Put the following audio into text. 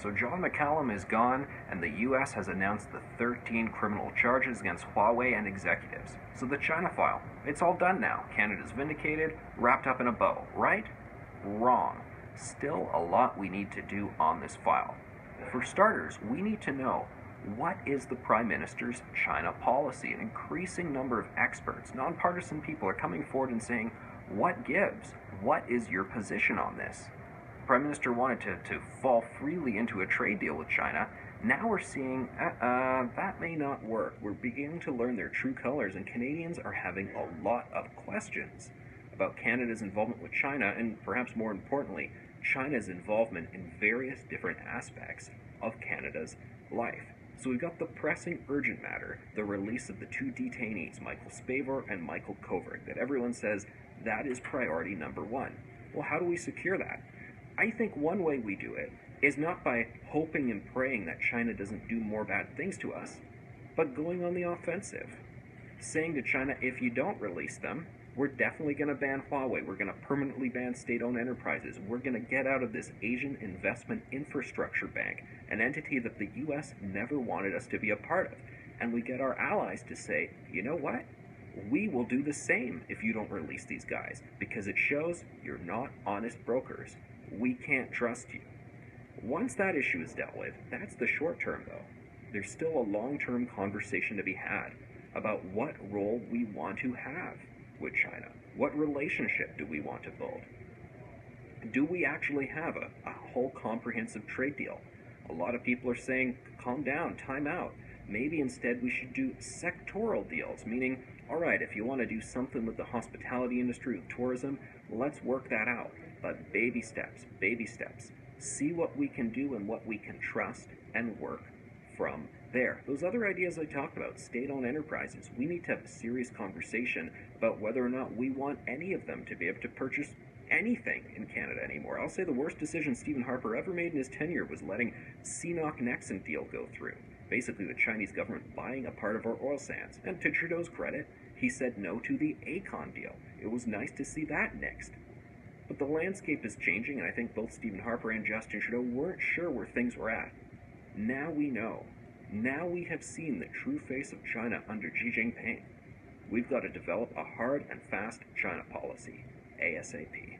So John McCallum is gone, and the US has announced the 13 criminal charges against Huawei and executives. So the China file, it's all done now. Canada's vindicated, wrapped up in a bow, right? Wrong. Still a lot we need to do on this file. For starters, we need to know, what is the Prime Minister's China policy? An increasing number of experts, nonpartisan people are coming forward and saying, what gives? What is your position on this? The Prime Minister wanted to fall freely into a trade deal with China. Now we're seeing, that may not work. We're beginning to learn their true colors, and Canadians are having a lot of questions about Canada's involvement with China, and perhaps more importantly, China's involvement in various different aspects of Canada's life. So we've got the pressing urgent matter, the release of the two detainees, Michael Spavor and Michael Kovrig, that everyone says that is priority number one. Well, how do we secure that? I think one way we do it is not by hoping and praying that China doesn't do more bad things to us, but going on the offensive. Saying to China, if you don't release them, we're definitely going to ban Huawei. We're going to permanently ban state-owned enterprises. We're going to get out of this Asian Investment Infrastructure Bank, an entity that the U.S. never wanted us to be a part of. And we get our allies to say, you know what? We will do the same if you don't release these guys, because it shows you're not honest brokers. We can't trust you. Once that issue is dealt with, that's the short term though. There's still a long-term conversation to be had about what role we want to have with China. What relationship do we want to build? Do we actually have a whole comprehensive trade deal? A lot of people are saying, calm down, time out. Maybe instead we should do sectoral deals, meaning, all right, if you want to do something with the hospitality industry, with tourism, let's work that out. But baby steps, baby steps. See what we can do and what we can trust and work from there. Those other ideas I talked about, state-owned enterprises, we need to have a serious conversation about whether or not we want any of them to be able to purchase anything in Canada anymore. I'll say the worst decision Stephen Harper ever made in his tenure was letting CNOOC-Nexen deal go through. Basically the Chinese government buying a part of our oil sands. And to Trudeau's credit, he said no to the Aecon deal. It was nice to see that next. But the landscape is changing, and I think both Stephen Harper and Justin Trudeau weren't sure where things were at. Now we know. Now we have seen the true face of China under Xi Jinping. We've got to develop a hard and fast China policy, ASAP.